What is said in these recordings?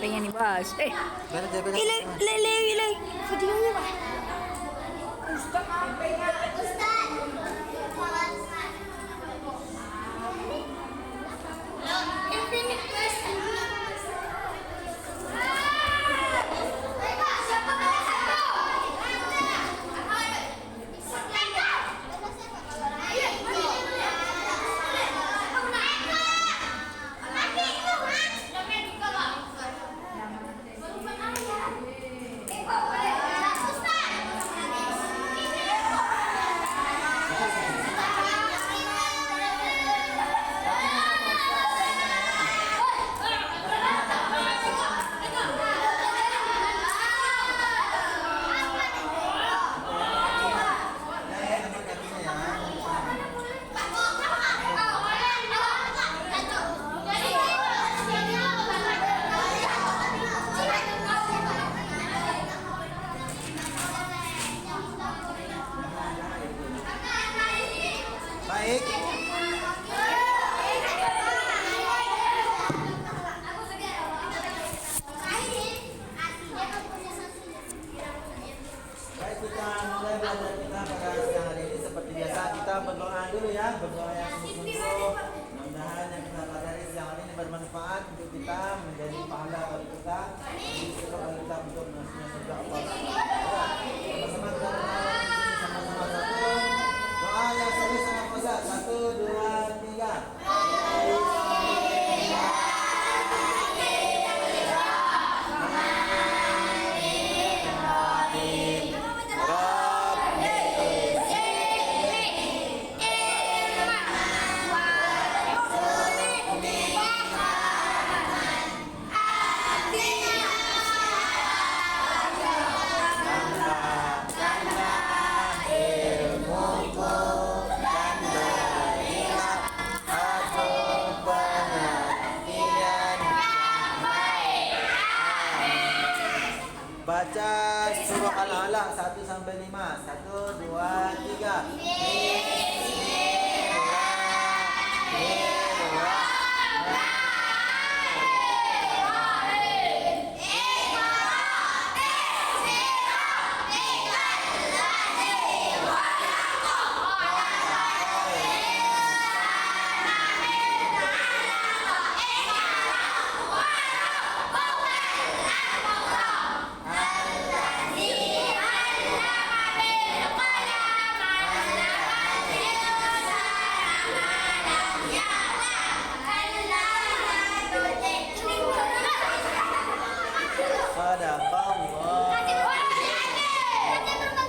Pengen dibahas. Ilay. Videonya Pak. Baik. Baik, kita mulai belajar kita pada siang hari ini seperti biasa kita berdoa dulu ya, berdoa yang sungguh-sungguh. Mudah-mudahan yang kita pelajari siang hari ini bermanfaat untuk kita, menjadi pahala bagi kita, disebabkan kita untuk masuknya surga Allah. Sama-sama kita berdoa, sama-sama satu. Doa yang serius sama Ustaz. 1, 2, 3. Baca surah Al-Alaq 1 sampai 5. 1, 2, 3.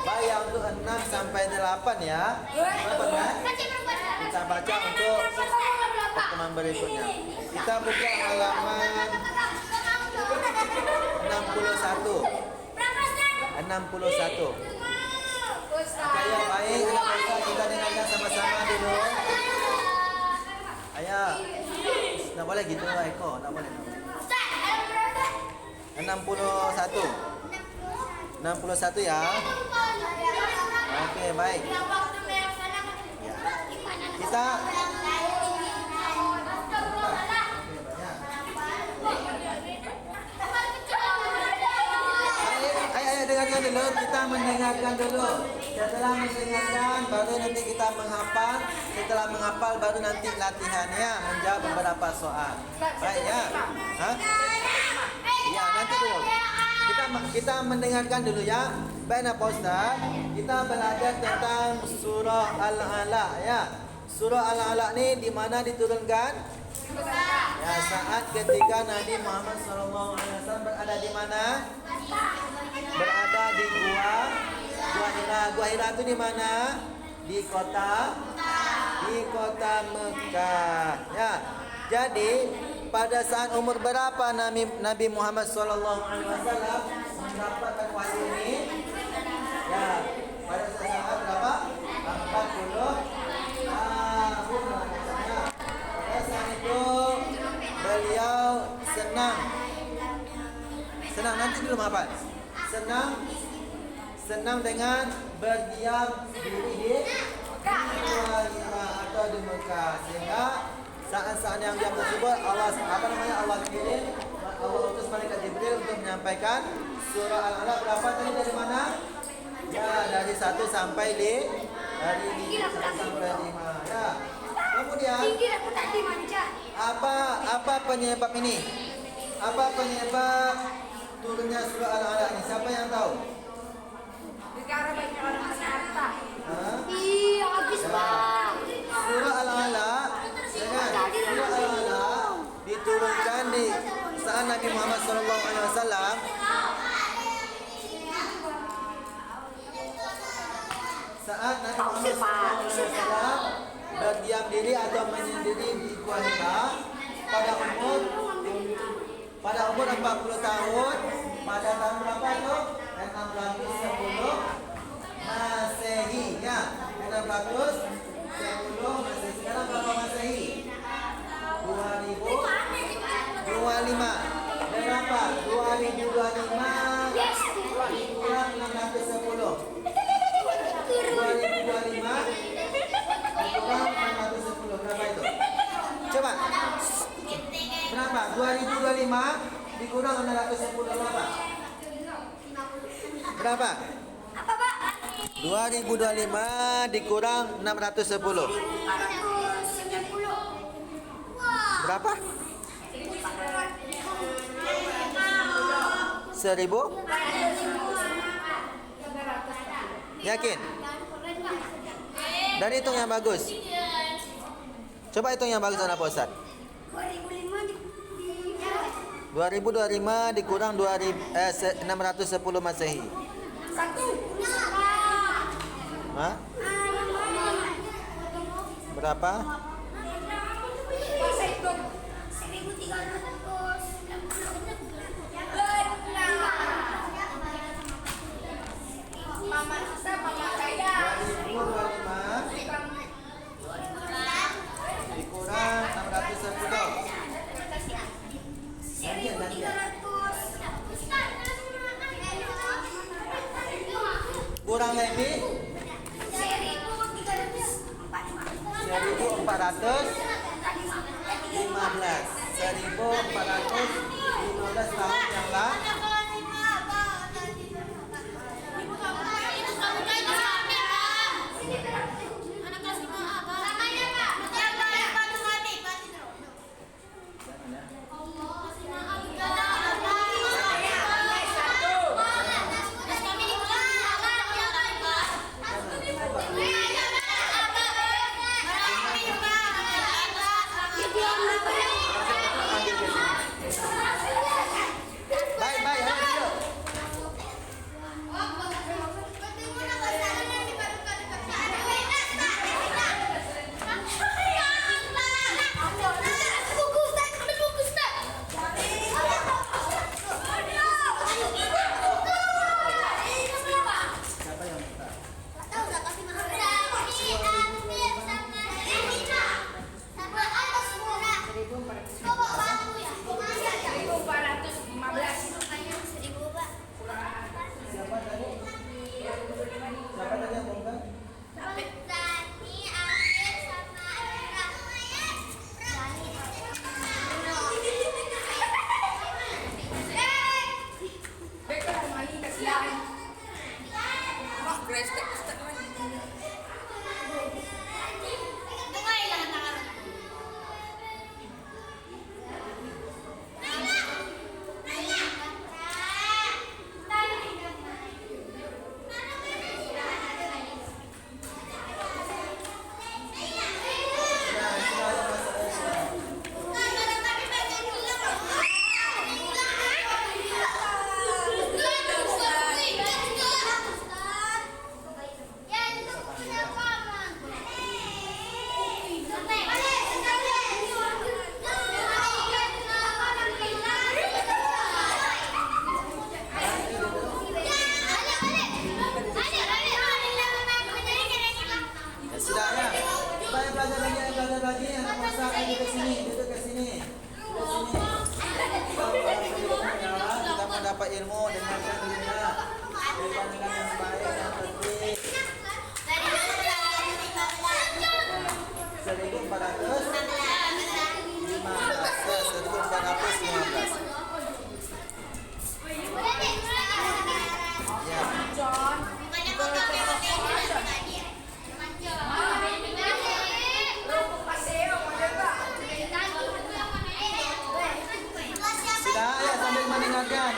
Baik, untuk 6 sampai 8 ya. Kita baca untuk pertemuan berikutnya. Kita buka halaman 61. 61. Ayo, baik, kita dengarkan sama-sama dulu. Ayo. Nggak boleh gitu lah, Eko. Nggak boleh. 61. 61 ya. Oke, baik. Ya. Kita Ayo dengarkan dulu, kita mendengarkan dulu. Setelah mendengarkan baru nanti kita menghafal. Setelah menghafal baru nanti latihannya menjawab beberapa soal. Baik ya. Hah? Ya, nanti dulu. Kita mendengarkan dulu ya. Baik Pak Ustaz, kita belajar tentang surah Al-Alaq ya. Surah Al-Alaq ni di mana diturunkan? Ya, saat ketika Nabi Muhammad SAW berada di mana? Berada di Gua Hira. Gua Hira itu di mana? Di kota Mekah. Ya. Jadi pada saat umur berapa Nabi Muhammad SAW mendapatkan wahyu ini? Ya, pada saat berapa? 40 tahun. Pada saat itu beliau senang. Nanti dulu hafal. Senang dengan berdiam di Gua Hira atau di Mekah, sehingga saat-saat yang dia tersebut Allah kirim, Allah utus malaikat menyampaikan surah Al-Alaq berapa tadi dari mana? Ya, dari 1 sampai dari 1 sampai 5. Ya. Kemudian apa penyebab ini? Apa penyebab turunnya surah Al-Alaq ini? Siapa yang tahu? Karena banyak orang harta. Hah? Iya, habis Bang. Surah Al-Alaq, surah Al-Alaq diturunkan di saat Nabi Muhammad SAW berdiam diri atau menyendiri di Gua Hira pada umur 40 tahun pada tahun berapa itu? 610 Masehi ya. 610 Masehi. Sekarang berapa Masehi? 2025. Berapa? 2025 kurang 610. 2025 kurang 610. Berapa itu? Coba. Berapa? 2025 dikurang 610 berapa? Berapa? Apa, Pak? 2025 dikurang 610. Berapa? 1000? Yakin? Dan hitung yang bagus. Coba hitung yang bagus anak Pak Ustadz. 2025 dikurang 610 Masehi. Hah? Berapa? Mama Nisa, mama saya. 2025 dikurang 610. Kurang lebih 1415 tahun yang lalu.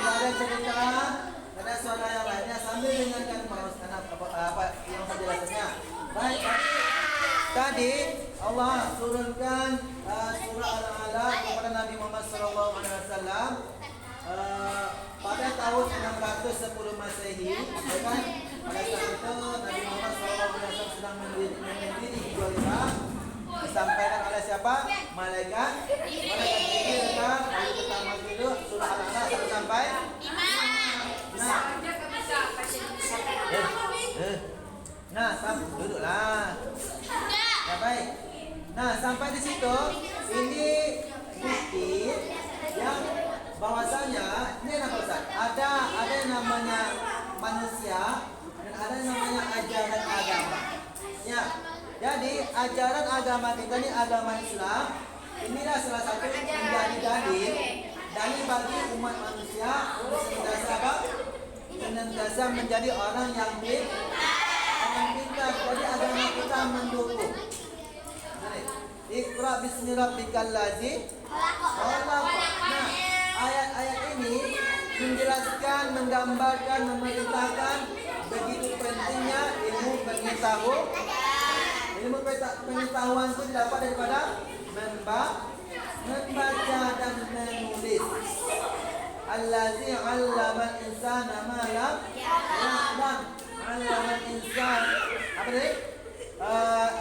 ada cerita, ada suara yang lainnya sambil dengarkan Pak Ustaz apa yang penjelasannya. Baik, tadi Allah turunkan surah Al-Alaq kepada Nabi Muhammad SAW pada tahun 610 Masehi, ya kan? Pada saat itu Nabi Muhammad SAW sedang mendiri di Gua Hira, disampaikan oleh siapa? Malaikat Jibril kan? Lalu kita dulu surah Al-Alaq sampai 5. Nah, duduklah. Ya baik. Nah, sampai di situ ini bukti yang bahwasanya ini apa Ustaz? Ada yang namanya manusia dan ada yang namanya ajaran agama. Ya. Jadi ajaran agama kita ini agama Islam. Inilah salah satu menjadi dalil bagi umat manusia senantiasa menjadi orang yang pintar. Jadi agama kita mendukung. Iqra bismi rabbikal ladzi khalaq. Nah, ayat-ayat ini menjelaskan, menggambarkan, memerintahkan begitu pentingnya ilmu pengetahuan. Ilmu pengetahuan itu didapat daripada membaca dan menulis. Allazi 'allamal insana ma lam ya'lam. 'Allamal insan. Apa tadi?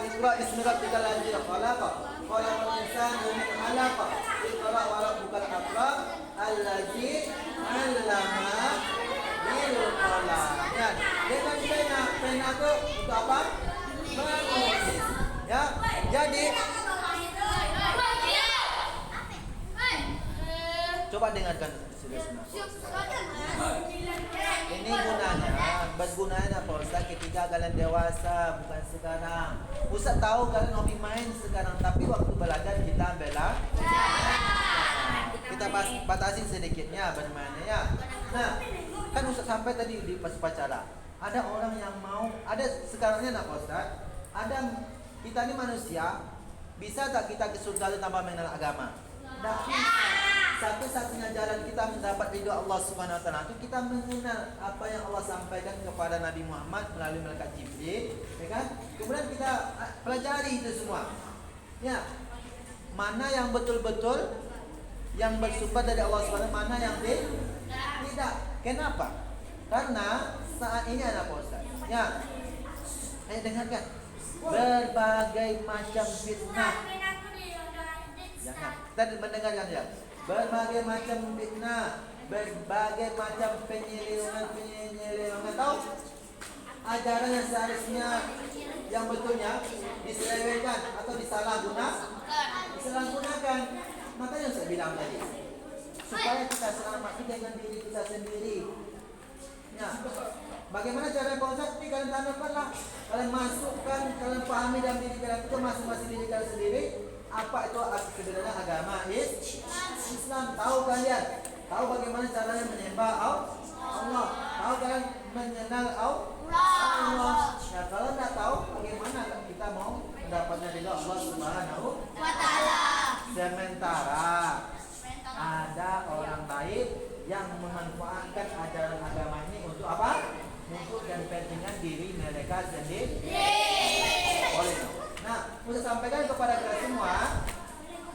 Iqra bismi rabbikal ladzi khalaq. Khalaqal insana min 'alaq. Iqra wa rabbukal akram. Allazi 'allama bil qalam. Ya, dengan pena itu untuk apa? Menulis. Ya, jadi coba dengarkan ini bergunanya apa Ustaz ketika kalian dewasa, bukan sekarang. Ustaz tahu kalian hobi main sekarang, tapi waktu belajar kita bela. Kita batasin sedikitnya bermainnya ya. Nah, kan Ustaz sampai tadi di pas upacara. Ada orang yang mau, ada sekarangnya nak Ustaz. Ada kita ini manusia, bisa tak kita ke surga itu tanpa mengenal agama? Tidak bisa. Satu-satunya jalan kita mendapat ridho Allah Subhanahu wa taala itu kita mengenal apa yang Allah sampaikan kepada Nabi Muhammad melalui malaikat Jibril, ya kan? Kemudian kita pelajari itu semua. Ya. Mana yang betul-betul yang bersumber dari Allah Subhanahu wa taala, mana yang tidak. Kenapa? Karena saat ini ada apa Ustaz? Ya. Ayo dengarkan. Berbagai macam fitnah. Jangan. Kita mendengarkan ya. Berbagai macam fitnah, berbagai macam penyelewengan. Tahu ajaran yang seharusnya yang betulnya diselewengkan atau disalahgunakan. Makanya saya bilang tadi, supaya kita selamat dengan diri kita sendiri. Ya, bagaimana cara Pak Ustaz? Ini kalian tanamkanlah, kalian masukkan, kalian pahami dalam diri kalian itu masing-masing diri kalian sendiri. Apa itu sebenarnya agama Islam? Tahu kalian? Tahu bagaimana caranya menyembah Allah? Tahu kalian mengenal Allah? Nah, kalau tidak tahu, bagaimana kita mau mendapatnya dari Allah Subhanahu wa taala? Sementara ada orang lain yang memanfaatkan ajaran agama ini untuk apa? Untuk dan kepentingan diri mereka sendiri. Boleh. Nah, saya sampaikan kepada kita semua,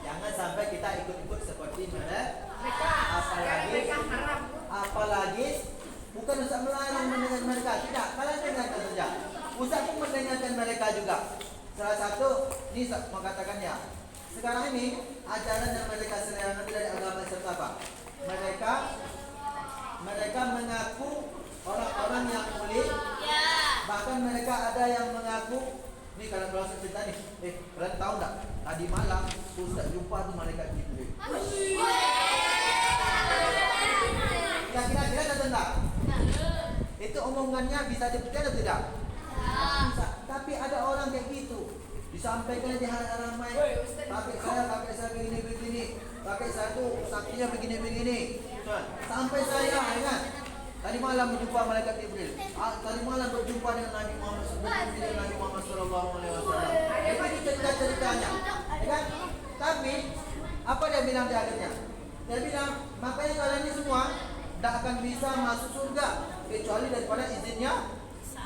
jangan sampai kita ikut-ikut seperti mereka. Apalagi bukan Ustaz melarang mendengar mereka, tidak. Kalian dengarkan saja. Ustaz pun mendengarkan mereka juga. Salah satu ini mengatakan ya. Sekarang ini ajaran yang mereka selerakan dari agama Islam apa? Mereka mengaku orang-orang yang mulia. Bahkan mereka ada yang mengaku. Ini kalian berasa cerita nih. Kalian tahu tak? Tadi malam Ustaz jumpa tuh malaikat Jibril. Ya kira-kira ada tak? Itu omongannya bisa dipercaya atau tidak? Bisa. Tapi ada orang kayak gitu. Disampaikan di hadapan ramai. Kakek saya begini. Kakek saya tuh saktinya begini. Sampai saya, ya kan? Tadi malam berjumpa malaikat Jibril. Tadi malam berjumpa dengan Nabi Muhammad sallallahu alaihi wasallam. Ini cerita-ceritanya. Ya kan? Tapi apa dia bilang di akhirnya? Dia bilang, makanya kalian ini semua tidak akan bisa masuk surga kecuali daripada izinnya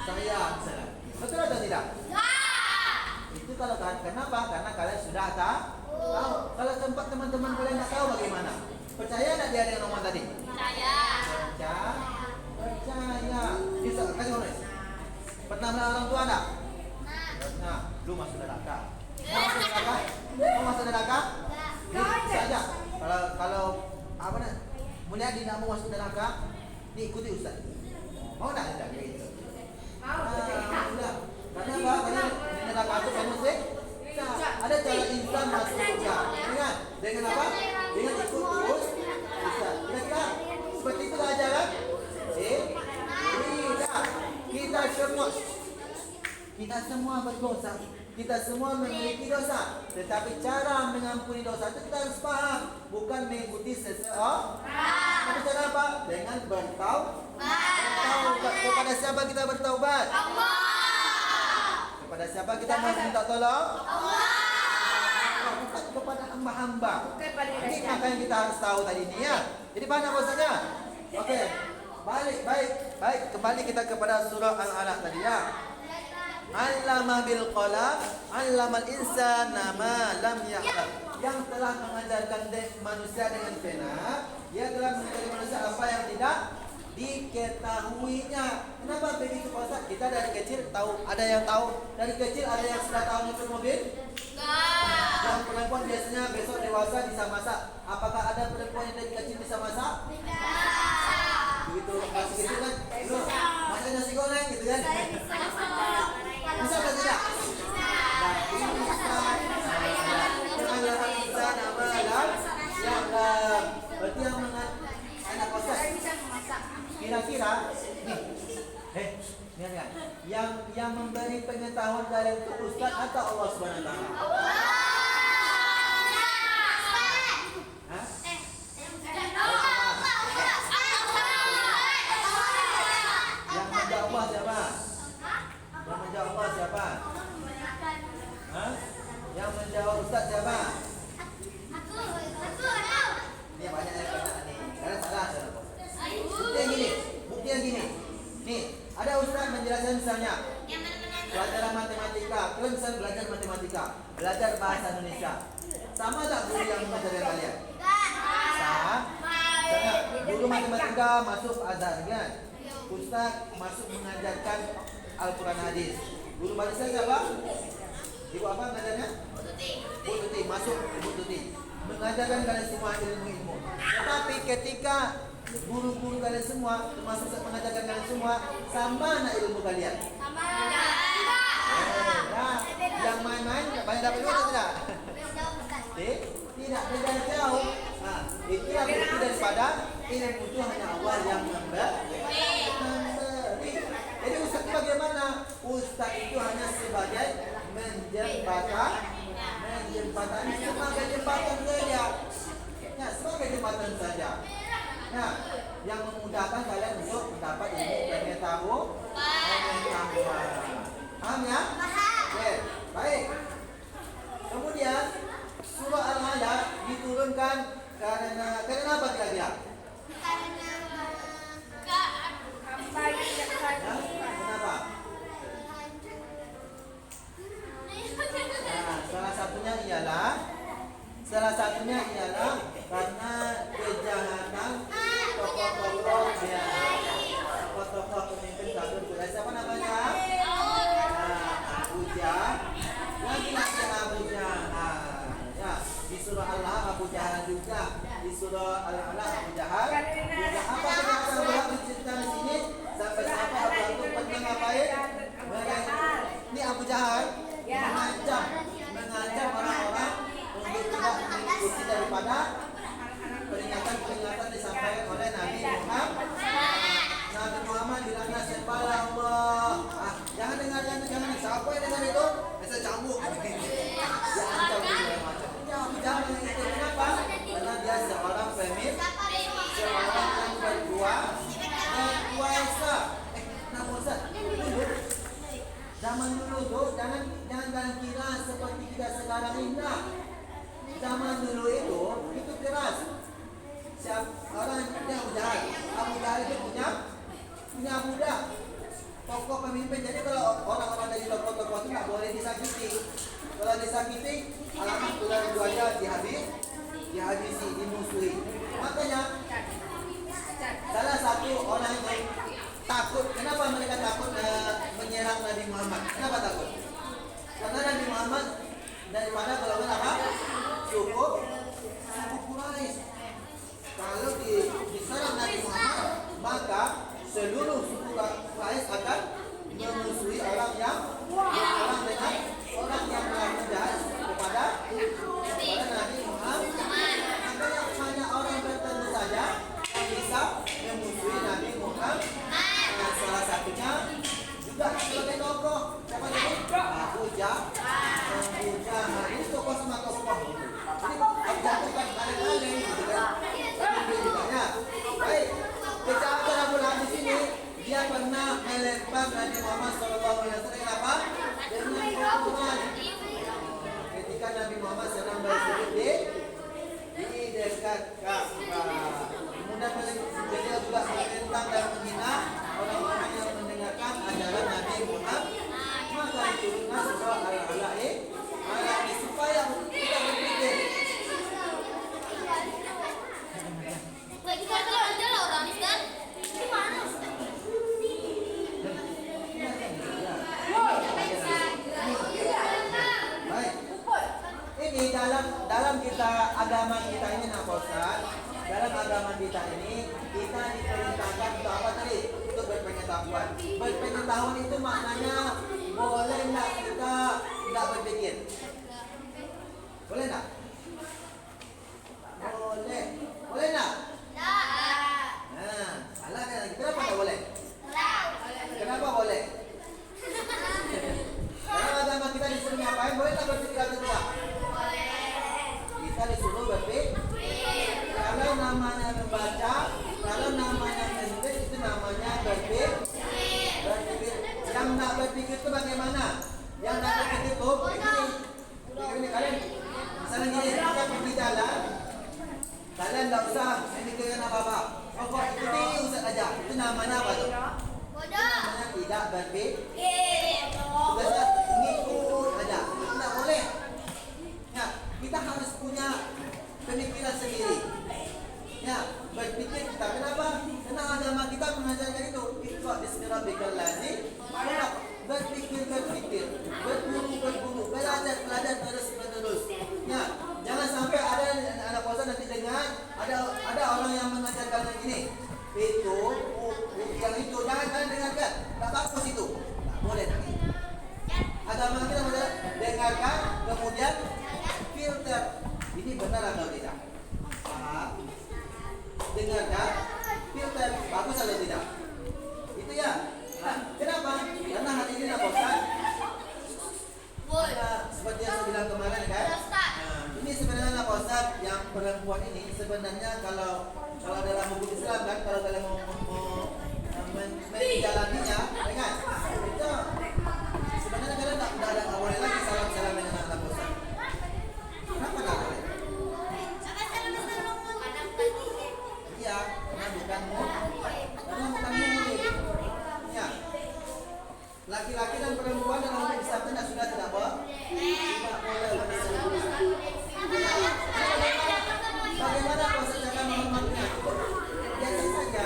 saya. Betul atau tidak? Itu kalau kenapa? Karena kalian sudah tahu. Kalau tempat teman-teman kalian tidak tahu bagaimana? Percaya tidak dia dengan omongan tadi? Percaya. Bisa kasih orang. Pernah melihat orang tua enggak? Nah, lu masuk neraka. Mau masuk neraka? Bisa aja. Kalau apa nih? Melihat dia tidak mau masuk neraka, diikuti Ustaz. Mau enggak gitu? Udah. Karena apa? Karena di neraka itu manusia. Ada cara instan masuk surga. Dengan apa? Dengan ikut terus Ustaz. Kira-kira seperti itu ajaran? Tidak. Kita semua berdosa. Kita semua memiliki dosa. Tetapi cara mengampuni dosa itu kita harus paham. Bukan mengikuti seseorang. Tapi cara apa? Dengan bertaubat. Kepada siapa kita bertaubat? Allah. Kepada siapa kita minta tolong? Allah. Bukan kepada hamba-hamba. Ini makanya kita harus tahu tadi ini ya. Jadi mana maksudnya? Oke. Baik. Kembali kita kepada surah Al-Alaq tadi ya. Allama bil qalam, allamal insana ma lam ya'lam. Yang telah mengajarkan manusia dengan pena, dia telah mengajarkan manusia apa yang tidak diketahuinya. Kenapa begitu Pak Ustaz? Kita dari kecil tahu, ada yang tahu dari kecil, ada yang sudah tahu nyetir mobil? Enggak. Yang perempuan biasanya besok dewasa bisa masak. Apakah ada perempuan yang dari kecil bisa masak? Tidak. Begitu masih kecil kan? Lu masak nasi goreng gitu kan? Bisa atau tidak? Nah, ini bisa. Janganlah kita nama yang berarti yang anak Ustaz. Kira-kira nih, lihat yang memberi pengetahuan kalian itu Ustaz atau Allah Subhanahu wa taala? Yang menjawab Allah siapa? Yang menjawab Allah siapa? Yang menjawab Ustaz siapa? Ini banyak yang pertanyaan nih. Kalian salah. Bukti yang gini. Nih, ada Ustaz menjelaskan misalnya pelajaran matematika. Kalian misalnya belajar matematika, belajar bahasa Indonesia. Sama tak guru yang mengajarkan kalian? Sama. Guru matematika masuk Azhar kan? Ustaz masuk mengajarkan Al-Quran hadis. Guru bahasa siapa? Ibu apa mengajarnya? Bu Tuti. Masuk Ibu Tuti. Mengajarkan kalian semua ilmu-ilmu. Tetapi ketika guru-guru kalian semua, termasuk mengajarkan kalian semua, sama anak ilmu kalian? Sama. Yang main-main banyak dapat duit atau tidak? Tidak, beda jauh. Nah, itulah bukti daripada ilmu itu hanya Allah yang memberi. Jadi Ustaz bagaimana? Ustaz itu hanya sebagai menjembatani, sebagai jembatan saja. Ya, sebagai jembatan saja. Nah, yang memudahkan kalian untuk mendapat ilmu pengetahuan. Paham ya? Oke, baik. Kemudian surah Al-Alaq diturunkan karena apa kira-kira? Kenapa? Nah, salah satunya ialah karena kejahatan tokoh-tokoh pemimpin kafir Quraisy. Siapa namanya? Abu Jahal. Lagi Abu Jahal. Ya, di surah Al-Alaq Abu Jahal juga. Di surah Al-Alaq Abu Jahal. Apa kejahatan Abu diceritakan di sini? Sampai Abu itu pernah ngapain? Ini Abu Jahal mengancam orang-orang untuk tidak mengikuti daripada peringatan disampaikan oleh Nabi Muhammad. Nabi Muhammad bilangnya sembahlah Allah. Jangan dengar. Siapa yang dengar itu? Bisa cambuk. Dia ancam segala macam. Jangan itu kenapa? Karena dia seorang pemimpin, seorang yang berkuasa. Namun Ustaz, zaman dulu tuh jangan kira seperti kita sekarang ini. Zaman dulu itu keras. orang yang punya Abu Jahal. Abu Jahal itu punya budak, tokoh pemimpin. Jadi kalau orang-orang dari tokoh-tokoh itu nggak boleh disakiti. Kalau disakiti, alamat tulang aja dihabisi, dimusuhi. Makanya salah satu orang yang takut, kenapa mereka takut menyerang Nabi Muhammad? Kenapa takut? Karena Nabi Muhammad daripada golongan apa? Suku Quraisy. Kalau diserang Nabi Muhammad, maka seluruh suku Quraisy akan memusuhi orang yang melakukan jahat kepada Nabi Muhammad. Makanya hanya orang tertentu saja yang bisa memusuhi Nabi Muhammad. Nah, salah satunya juga sebagai tokoh siapa tadi? Abu Jahal. Ini tokoh sama tokoh. Jadi Abu Jahal bukan kaleng-kaleng gitu kan. Tapi dia baik. Kejahatan Abu Lahab di sini, dia pernah melempar Nabi Muhammad SAW. Kenapa? Dengan hukuman. Ketika Nabi Muhammad sedang bersujud di dekat Ka'bah. Kemudian beliau juga menentang dan menghina orang-orang yang mendengarkan ajaran Nabi Muhammad. Maka diturunkan surah Al-Alaq supaya kita berpikir. Kita aja lah orang kan? Gimana? Baik. Ini dalam kita agama kita ini Ustaz. Dalam agama kita ini kita diperintahkan untuk apa tadi? Untuk berpengetahuan. Berpengetahuan itu maknanya boleh nggak kita nggak berpikir? Boleh nggak? Boleh. Boleh nggak? Nah, salah kan? Kenapa nggak boleh? Kenapa boleh? Karena agama kita disuruh ngapain? Boleh tak berpikir atau tidak? Kita disuruh berpikir. Kalau namanya membaca, kalau namanya menulis itu namanya berpikir. Yang nggak berpikir itu bagaimana? Yang nggak berpikir itu begini kalian. Misalnya gini, kita pergi jalan, kalian nggak usah memikirkan apa-apa. Pokok ikuti Ustaz aja. Itu namanya apa tuh? Namanya tidak berpikir. Sudah ngikut aja. Tidak boleh. Ya, kita harus punya pemikiran sendiri. Ya, berpikir kita. Kenapa? Karena agama kita mengajarkan itu. Iqra bismi rabbikal ladzi khalaq. Berpikir, berburu, belajar terus-menerus. Ya, jangan sampai ada anak puasa nanti dengar ada orang yang mengajarkan begini. Itu, yang itu jangan kalian dengarkan. Tak bagus itu. Tak boleh nanti. Agama kita dengarkan, kemudian filter. Ini benar atau tidak? Paham? Dengarkan, filter. Bagus atau tidak? Itu ya. Nah, kenapa? Karena hati ini bosan. Karena seperti yang saya bilang kemarin kan. Nah, ini sebenarnya Pak Ustaz, yang perempuan ini sebenarnya kalau dalam hukum Islam kan, kalau kalian mau menjalaninya, ya kan? Itu sebenarnya kalian nggak boleh lagi salam dengan anak Pak Ustaz. Kenapa nggak boleh? Iya, karena bukan murid. Ya. Laki-laki dan perempuan dalam hukum Islam sudah tidak boleh. Bagaimana proses cara menghormatinya? Biasa saja.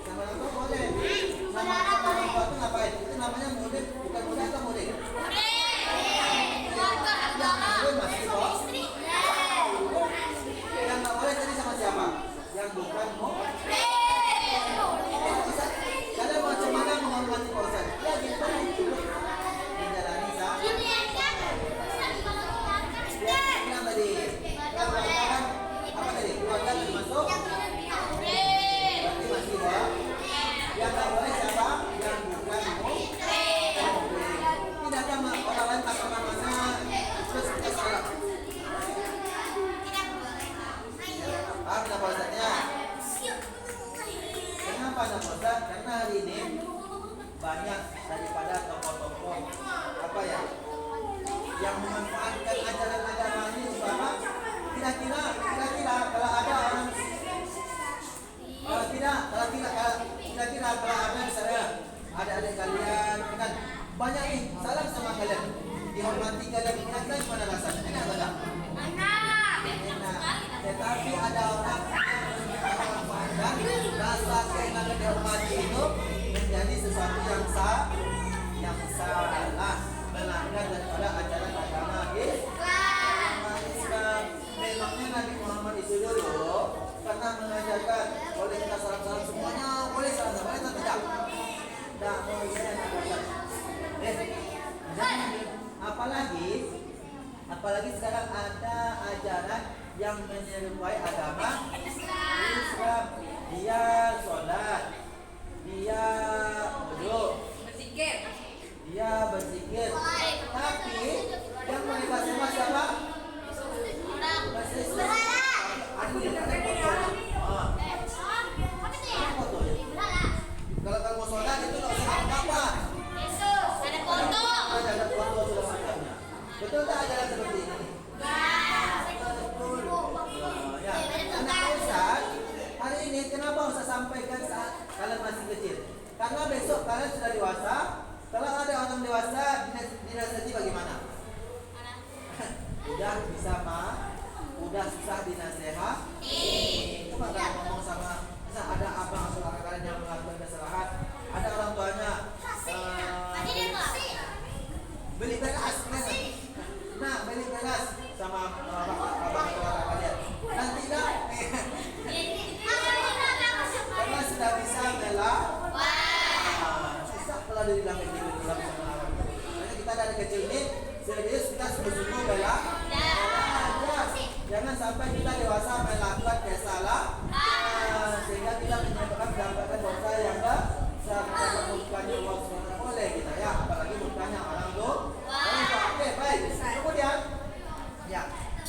Sama apa boleh? Nama perempuan itu ngapain? Itu namanya murid, bukan murid atau murid? Murid masih bos. Yang nggak boleh tadi sama siapa? Yang bukan murid. Kalian macam mana menghormati proses? Ya gitu. Menjalani sah. Yang tadi, apa tadi? Keluarga termasuk? Berarti masih bawah. Yang tak boleh siapa? Yang bukan murid. Tidak ada orang lain tak pernah mana. Terus kita salah. Paham tak Ustaznya? Kenapa nak Ustaz? Karena hari ini banyak daripada tokoh-tokoh apa ya yang memanfaatkan ajaran agama ini umpama kira-kira lah kalau ada misalnya adik-adik kalian kan banyak nih salam sama kalian, dihormati kalian, ingatkan gimana rasanya? Enak tak? Enak. Tetapi ada orang yang pandang rasa keenakan dihormati itu menjadi sesuatu yang salah, melanggar daripada ajaran agama Islam. Memangnya Nabi Muhammad itu dulu pernah mengajarkan boleh kita salam-salam semuanya, boleh salam-salam atau tidak? Tidak boleh. Apalagi sekarang ada ajaran yang menyerupai agama Islam. Dia sholat, dia duduk, dia berzikir. Tapi yang mereka sembah siapa? Bahasa Islam. Kalau kamu mau sholat itu nggak usah apa? Ada foto sudah macamnya. Betul tak ajaran seperti ini? Betul. Ya. Anak Ustaz, hari ini kenapa Ustaz sampaikan saat kalian masih kecil? Karena besok kalian sudah dewasa. Kalau ada orang dewasa, dinasihati bagaimana? Udah bisa udah susah dinasehati. Coba kalau ngomong sama, misal ada abang atau kakak kalian yang melakukan kesalahan, ada orang tuanya beli beras, nah beli beras sama abang atau kakak kalian. Nanti dah, karena sudah bisa susah kalau dibilang begitu, tidak bisa melawan. Makanya kita dari kecil ini serius kita sungguh-sungguh bela. Jangan sampai kita dewasa melakukan kesalahan sehingga kita mendapatkan dosa yang sangat murkanya Allah SWT oleh kita ya, apalagi murkanya orang tua. Oke, baik.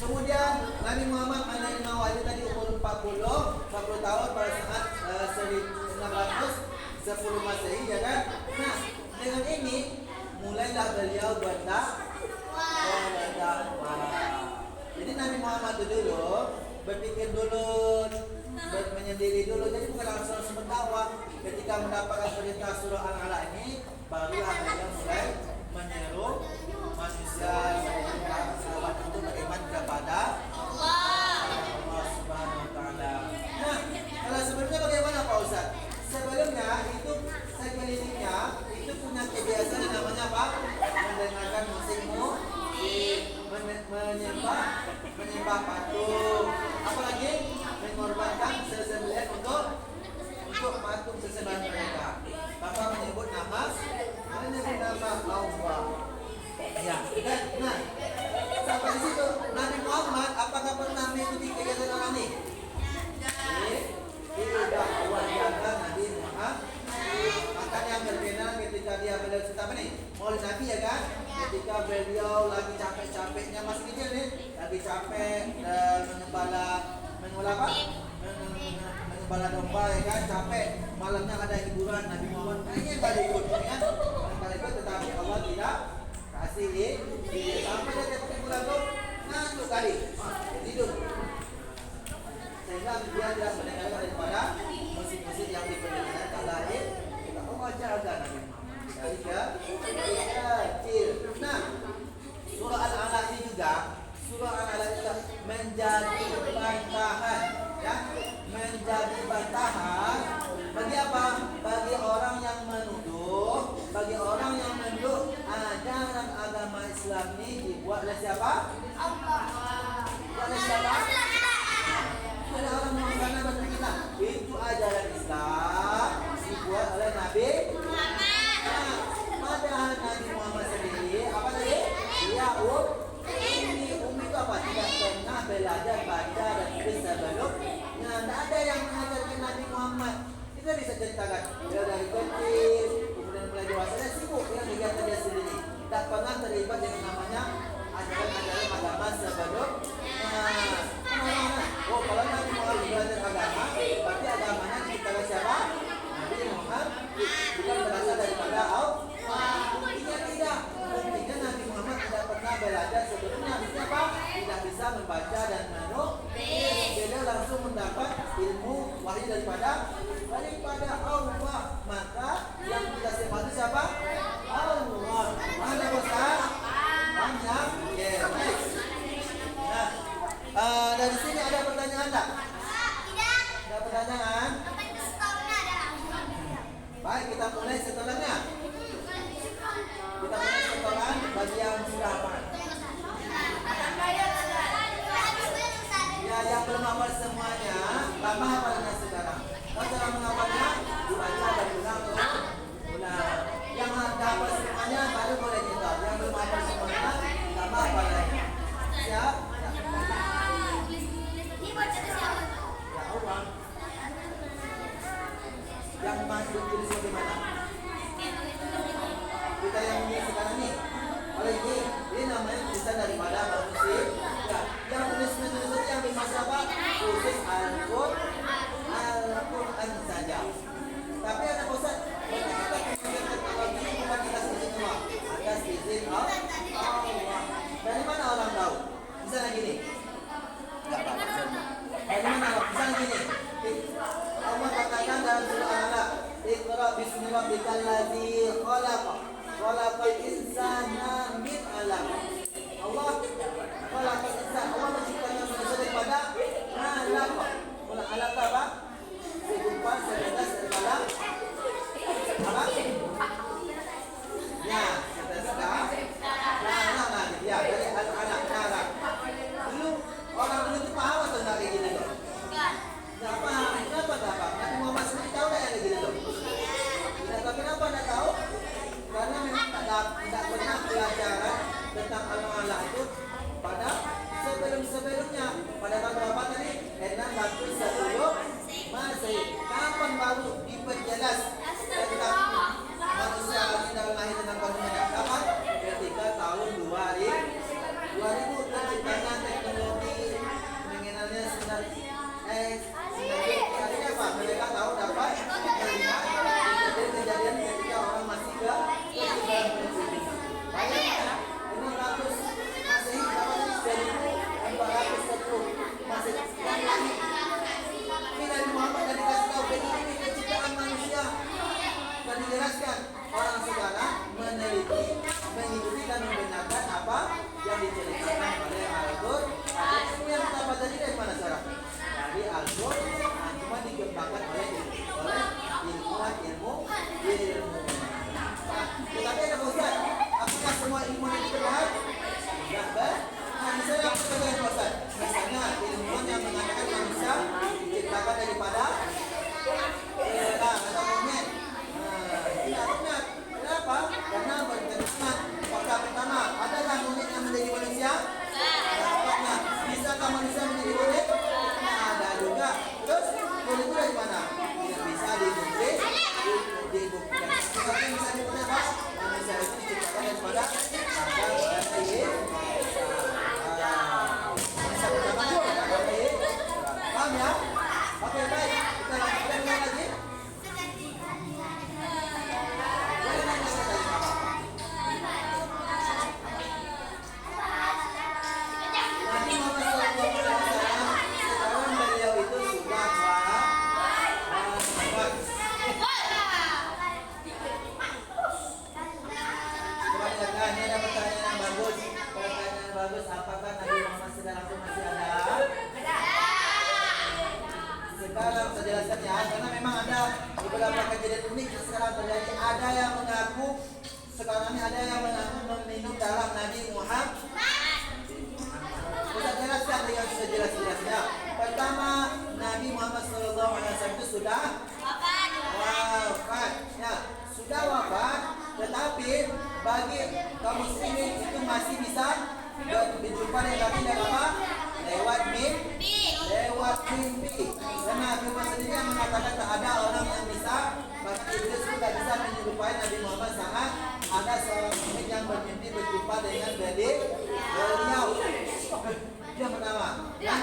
Kemudian Nabi Muhammad menerima wahyu tadi umur 40 tahun pada saat 1610 Masehi ya kan. Nah, dengan ini mulailah beliau berdakwah. Jadi Nabi Muhammad itu dulu berpikir dulu, menyendiri dulu. Jadi bukan langsung berdakwah. Ketika mendapatkan perintah surah Al-Alaq ini, barulah beliau mulai menyeru manusia sahabat itu beriman kepada Allah Subhanahu Wa Taala. Nah, kalau sebelumnya bagaimana Pak Ustaz? Sebelumnya itu sekelilingnya itu punya kebiasaan yang namanya apa? Mendengarkan musik menyembah patung, apalagi mengorbankan sesembelihan untuk patung sesembahan mereka. Bapak menyebut nama Allah. Ya, nah, sampai di situ Nabi Muhammad apakah pernah mengikuti kegiatan orang ini? Tidak, wajarkan Nabi Muhammad. Makanya yang berbeda ketika beliau cerita apa nih? Maulid Nabi ya kan? Ketika beliau lagi capek-capeknya masih kecil nih, lagi capek mengembala domba ya kan, capek. Malamnya ada hiburan, Nabi Muhammad pengen balik ikut ya kan? Balik ikut tetapi Allah tidak kasih sampai dia pakai bulan tuh ngantuk kali tidur. Sehingga dia tidak mendengarkan daripada musik-musik yang diperdengarkan kala ini. Kita wajarkan Nabi Muhammad dari kecil. Nah, surah Al-Alaq ini juga menjadi bantahan ya, menjadi bantahan bagi apa? Bagi orang yang menuduh, ajaran agama Islam ini dibuat oleh siapa? Allah. Oleh siapa? Ada orang mengatakan kepada kita itu ajaran Islam dibuat oleh Nabi Muhammad. Padahal Nabi Muhammad sendiri apa tadi? Dia Umi itu apa? Tidak pernah belajar baca dan tulis sebelumnya. Tidak ada yang mengajarkan Nabi Muhammad. Kita bisa ceritakan dia dari kecil kemudian mulai dewasa dia sibuk dengan kegiatan dia sendiri. Tak pernah terlibat dengan namanya ajaran-ajaran agama sebelumnya. Oh, kalau Nabi Muhammad belajar agama, berarti agamanya diciptakan siapa? Nabi Muhammad, bukan berasal daripada Allah. Buktinya tidak. Buktinya Nabi Muhammad tidak pernah belajar sebelumnya. Artinya apa? Tidak bisa membaca dan menulis. Dia langsung mendapat ilmu wahyu daripada Allah. baru diperjelas tentang manusia tidak lahir dalam kandungan. Kapan? Ketika tahun 2000 terciptanya teknologi mengenalnya sinar X. Artinya apa? Mereka tahu dapat melihat kejadian ketika orang masih ke kehidupan manusia. 600 Masehi dapat jadi 410 Masehi. Ini Nabi Muhammad dan dikasih tahu begini penciptaan manusia dan dijelaskan orang sekarang meneliti, mengikuti dan membenarkan apa yang diceritakan oleh Al-Qur'an. Yang pertama tadi dari mana sekarang? Dari Al-Qur'an, cuma dikembangkan oleh ilmu. Tetapi ada Ustaz, apakah semua ilmu yang dibahas? Tidak. Misalnya apa kata Ustaz? Misalnya ilmuwan yang mengatakan manusia diciptakan daripada atau monyet. Tidak benar. Kenapa? Karena bertentangan. Fakta pertama, adakah monyet yang menjadi manusia? Apakah bisakah manusia menjadi monyet? Ada juga. Terus monyet itu dari mana? Tidak bisa dibuktikan. Tetapi bisa dibuktikan apa? Manusia itu diciptakan daripada paham ya? Oke, baik. Kita lanjutkan lagi. Nabi Muhammad SAW sekarang beliau itu sudah wafat. Kebanyakan ini ada pertanyaan yang bagus. Pertanyaan yang bagus, apakah Nabi Muhammad sekarang itu masih ada? Sekarang saya jelaskan ya, karena memang ada beberapa kejadian unik yang sekarang terjadi. Ada yang mengaku sekarang ini ada yang mengaku meminum darah Nabi Muhammad. Saya jelaskan dengan sejelas-jelasnya. Pertama, Nabi Muhammad SAW itu sudah wafat. Ya, sudah wafat. Tetapi bagi kaum muslimin itu masih bisa berjumpa dengan Nabi dan apa? Lewat mimpi. Dan Nabi Muhammad sendiri yang mengatakan tak ada orang yang bisa, bahkan Iblis pun tak bisa menyerupai Nabi Muhammad sangat. Ada seorang mukmin yang bermimpi berjumpa dengan beliau. Yang pertama. Yang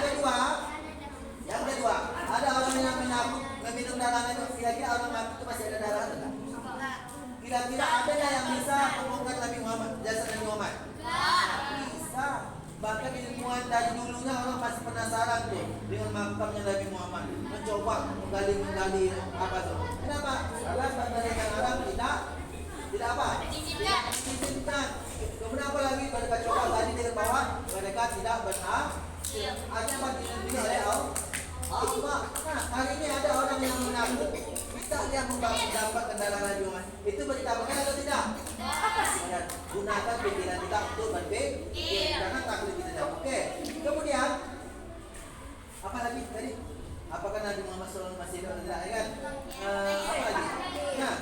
kedua, ada orang yang mengaku meminum darah itu. Kira-kira orang mengaku itu masih ada darah enggak? Kira-kira ada yang bisa membongkar Nabi Muhammad, jasa Nabi Muhammad? Bisa. Bahkan ilmuwan dari dulunya orang masih penasaran tuh dengan makamnya Nabi Muhammad, mencoba menggali apa tuh. Kenapa? Karena mereka Arab tidak apa? Diizinkan. Kemudian apa lagi? Mereka coba gali dengan bawah, mereka tidak benar. Akibat dilindungi oleh Allah. Nah, hari ini ada orang yang mengaku bisa dia mendapat kendaraan Nabi Muhammad. Itu berita benar atau tidak? Dan gunakan pikiran kita untuk berpikir karena taklid kita. Oke. Kemudian apa lagi tadi? Apakah Nabi Muhammad SAW masih hidup atau tidak? Kan? Apa lagi? Nah,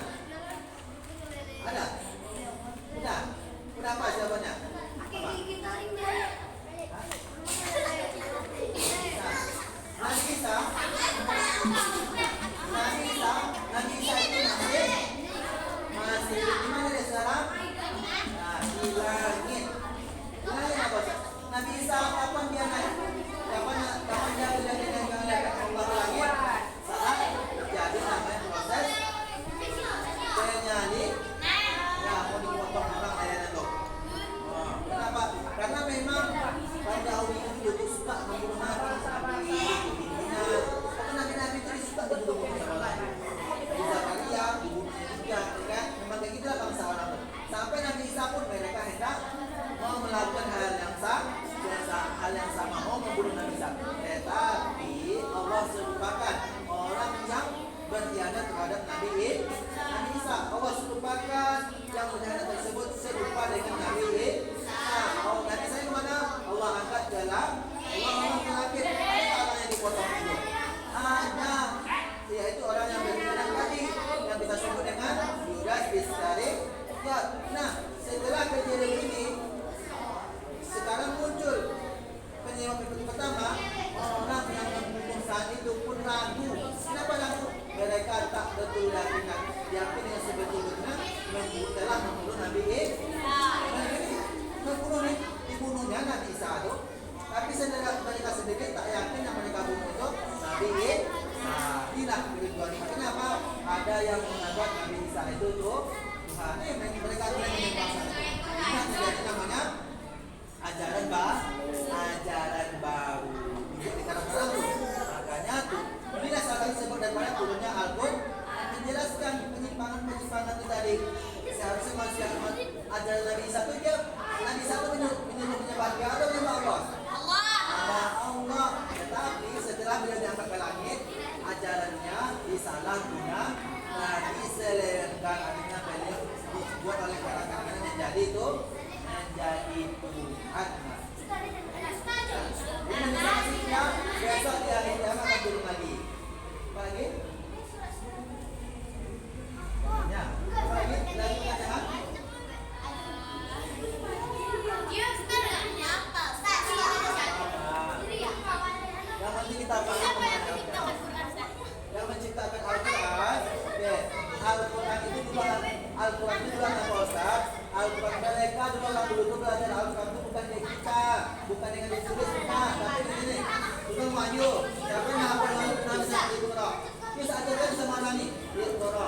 ada. Udah apa jawabannya? Apa? Nabi Isa itu masih di mana dia sekarang? Nah, di langit. Apa? Nabi Isa kapan dia naik? Kapan dia berada di langit? Saat tentu yakin dengan sebetulnya telah membunuh Nabi membunuh nih, dibunuhnya Nabi Isa itu. Tapi mereka sedikit tak yakin yang mereka bunuh itu Nabi Isa. Tidak Tuhan. Makanya apa? Ada yang menganggap Nabi Isa itu tuh Tuhan. Mereka tidak menyembah sana. Ini menjadi namanya ajaran baru. Itu di kalangan tuh. Makanya tuh inilah salah satu sebab daripada turunnya Al-Quran menjelaskan penyimpangan itu tadi. Seharusnya manusia ajaran Nabi Isa itu dia Nabi Isa itu menyembah dia atau menyembah Allah? Allah. Tetapi setelah beliau diangkat ke langit, ajarannya disalahgunakan, diselewengkan, artinya beliau dibuat oleh kalangan menjadi Tuhan. Ini menjelaskannya besok di hari kiamat akan turun lagi. Apa lagi? Ya, apa lagi? Lagi bacaan? Yang penting kita paham yang menciptakan Al-Quran. Al-Quran itu duluan apa Ustaz? Al-Quran mereka dulu tuh belajar Al-Quran itu bukan dari kita, bukan dengan ditulis bukan, tapi di sini itu maju. Siapa yang hafal Al-Quran saat itu bro? Bisa ajarkan sama nani, Iqra,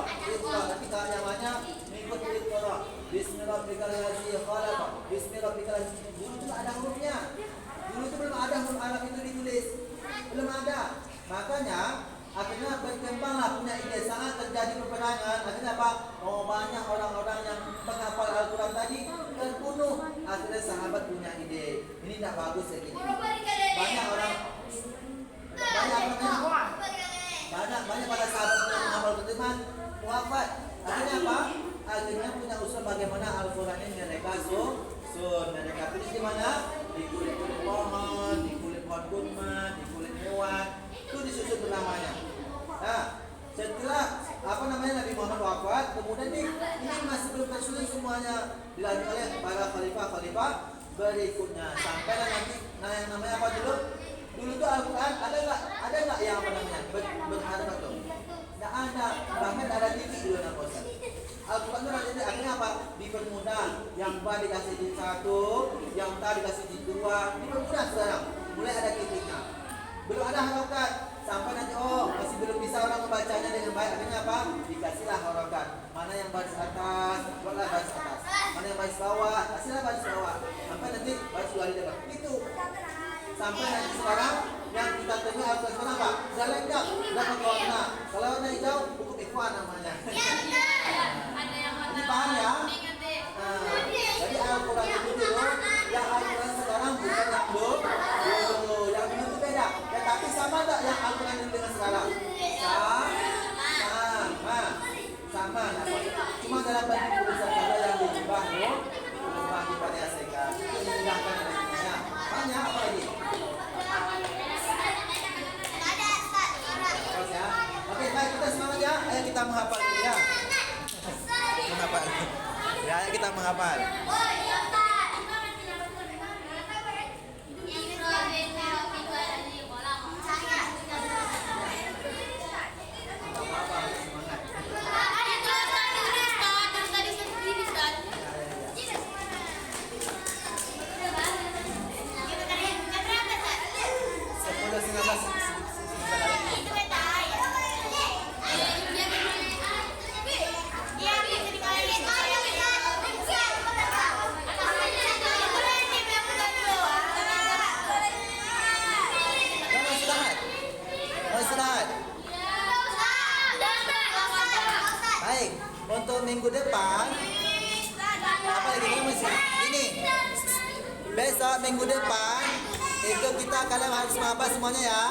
tapi namanya mengikut Iqra. Bismillahirrahmanirrahim. Bismillahirrahmanirrahim. Dulu itu ada hurufnya. Dulu itu belum ada huruf Arab itu ditulis, belum ada. Makanya akhirnya berkembanglah punya ide, sangat terjadi peperangan. Akhirnya apa? Banyak orang-orang yang menghafal Al-Quran tadi terbunuh. Akhirnya sahabat punya ide, ini tidak bagus ya gini. Banyak orang, banyak pada sahabat yang menghafal Al-Quran wafat. Akhirnya apa? Akhirnya punya usul bagaimana Al-Quran ini mereka mereka tulis di mana? Di kulit-kulit pohon, di kulit pohon kurma, di kulit hewan. Itu disusun bernamanya. Nah, setelah Nabi Muhammad wafat, kemudian ini masih belum tersusun semuanya, dilanjut oleh para khalifah berikutnya sampai nanti yang namanya apa dulu? Dulu tuh Al-Quran ada nggak yang berharga tuh? Nggak ada, bahkan ada titik dulu nama Ustaz. Al-Quran itu nanti akhirnya apa? Dipermudah, yang ba dikasih di 1, yang ta dikasih di 2, dipermudah sekarang. Mulai ada titiknya. Belum ada harokat sampai nanti masih belum bisa orang membacanya dengan baik. Akhirnya apa? Dikasihlah harokat. Mana yang baris atas, buatlah baris atas. Mana yang baris bawah, kasihlah baris bawah. Sampai nanti baris dua di depan. Itu sampai nanti sekarang yang kita temui Al-Quran sekarang apa? Sudah lengkap, dapat warna. Kalau warna hijau, buku ikhwan namanya. Ini paham ya? Jadi Al-Quran itu dulu, yang Al-Quran sekarang bukan yang dulu, yang dulu itu beda. Ya, tapi sama tak yang Al-Quran dulu dengan sekarang? Sama. Cuma dalam bentuk tulisan saja yang diubah, diubah divariasikan. Itu dihilangkan bentuknya. Banyak apa lagi? Ya. Oke, baik, kita semangat ya. Ayo kita menghafal dulu ya. Menghafal. Ya, ayo kita menghafal. Baik, untuk minggu depan apa lagi ini? Besok minggu depan itu kita kalian harus menghafal semuanya ya.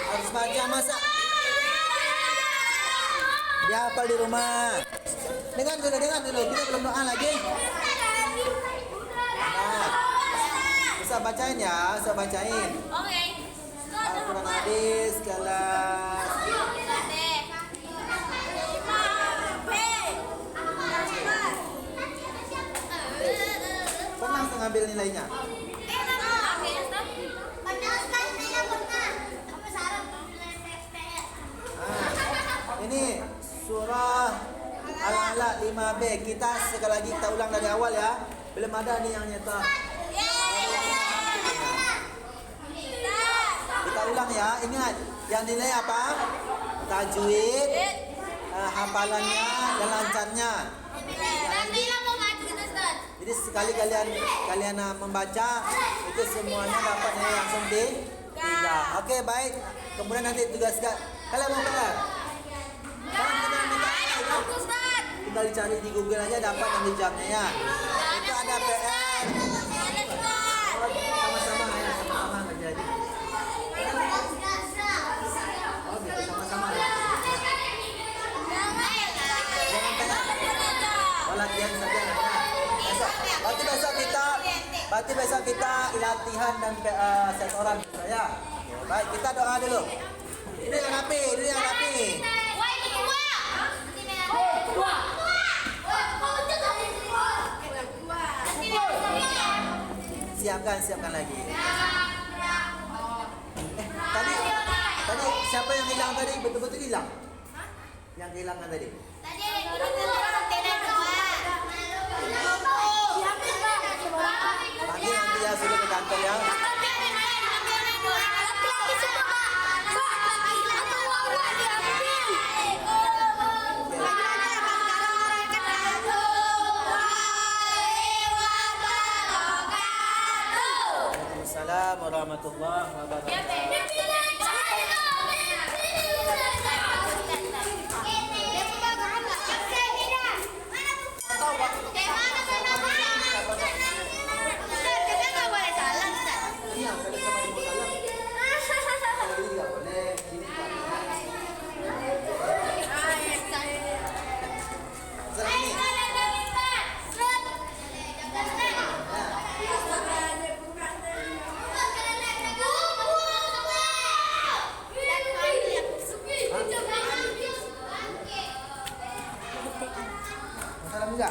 Harus baca masak. Dihafal di rumah. Dengar dulu, kita belum doa lagi. Nah, bisa bacain ya, bisa bacain. Oke. Al-Quran hadis kelas. Pernah mengambil nilainya? Ini Al-Alaq 5B. Kita sekali lagi kita ulang dari awal ya. Belum ada nih yang nyetor. Kita ulang ya. Ingat, yang nilai apa? Tajwid, hafalannya dan lancarnya. Jadi sekali kalian membaca itu semuanya dapat nilai langsung di 3. Oke, baik. Kemudian nanti tugas kalian mau PR. Kalian kita minta tinggal dicari di Google aja dapat yang dijawabnya ya. Itu ada PR. Sama-sama ya, sama-sama menjadi. Oke, sama-sama ya. Jangan tanya. Latihan saja ya. Berarti besok kita latihan dan setoran ya. Baik, kita doa dulu. Ini yang rapi, ini yang rapi. Siapkan lagi. Tadi siapa yang hilang tadi? Betul-betul hilang? Yang kehilangan tadi? Nanti ya sudah ke kantor ya. Waalaikumsalam warahmatullahi wabarakatuh. Iya, kalau sama ibu salam. Kalau ini nggak boleh, ini nggak boleh. Salam ini. Salam juga.